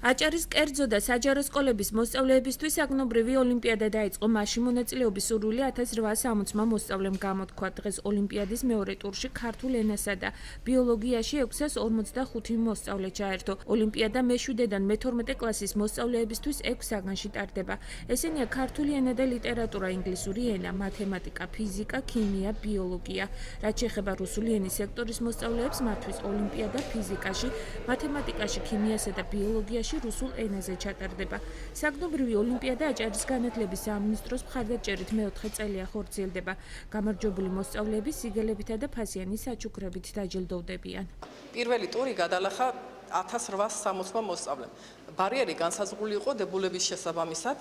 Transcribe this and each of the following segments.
აჭარის კერძო და საჯარო სკოლების მოსწავლეებისთვის საგნობრივი ოლიმპიადა დაიწყო. მასში მონაწილეობის სურვილი 1860 მოსწავლემ გამოთქვა. დღეს ოლიმპიადის მეორე ტურში ქართულ ენასა და ბიოლოგიაში 645 მოსწავლე ჩაერთო. ოლიმპიადა მე-7-დან მე-12 კლასის მოსწავლეებისთვის 6 საგანში ტარდება. ესენია ქართული ენა და ლიტერატურა, ინგლისური ენა, მათემატიკა, ფიზიკა, ქიმია, ბიოლოგია. რაც შეეხება რუსული ენის სექტორის მოსწავლეებს, მათთვის ოლიმპიადა ფიზიკაში, მათემატიკაში, ქიმიასა და ბიოლოგიაში რუსულ ენაზე ჩატარდება. საგნობრივი ოლიმპიადა აჭარის განათლების სამინისტროს მხარდაჭერით მე-4 წელია ხორციელდება. გამარჯვებული მოსწავლეები სიგელებითა და ფასიანი საჩუქრებით დაჯილდოვდებიან. პირველი ტური გადალახა 1860 მოსწავლემ. ბარიერი განსაზღვრული იყო დებულების შესაბამისად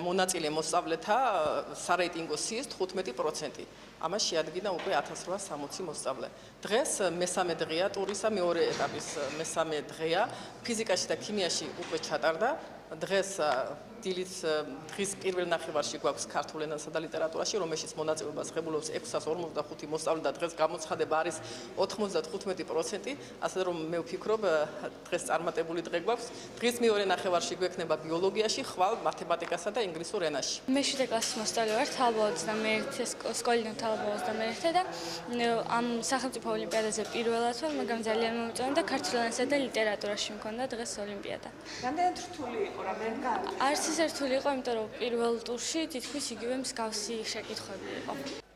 მონაწილე მოსწავლეთა სარეიტინგო სიის 15%. ამას შეადგინა უკვე 1860 მოსწავლე. დღეს მესამე დღეა ტურისა, მეორე ეტაპის მესამე დღეა. ფიზიკაში და ქიმიაში უკვე ჩატარდა. დღეს დღის პირველ ნახევარში გვაქვს ქართულ ენასა და ლიტერატურაში, რომელშიც მონაწილეობას ღებულობს 645 მოსწავლე და დღეს გამოცხადება არის 95%, ასე რომ მე ვფიქრობ, დღეს წარმატებული დღე გვაქვს. დღის მეორე ნახევარში გვექნება ბიოლოგიაში, ხვალ მათემატიკასა და ინგლისურ ენაში. მე-7 კლასის მოსწავლე ვარ, თალბოლოძდამერეთე სკოლიდან თალბოლოძდამერეთე და ამ სახელმწიფო ოლიმპიადაზე პირველად ვარ, მაგრამ ძალიან მომწონდა და ქართულ ენასა და ლიტერატურაში მქონდა დღეს ოლიმპიადა. რამდენად რთული იყო, რამდენად არც ისე რთული იყო, იმიტომ რომ პირველ ტურში თითქმის იგივე მსგავსი შეკითხვები იყო.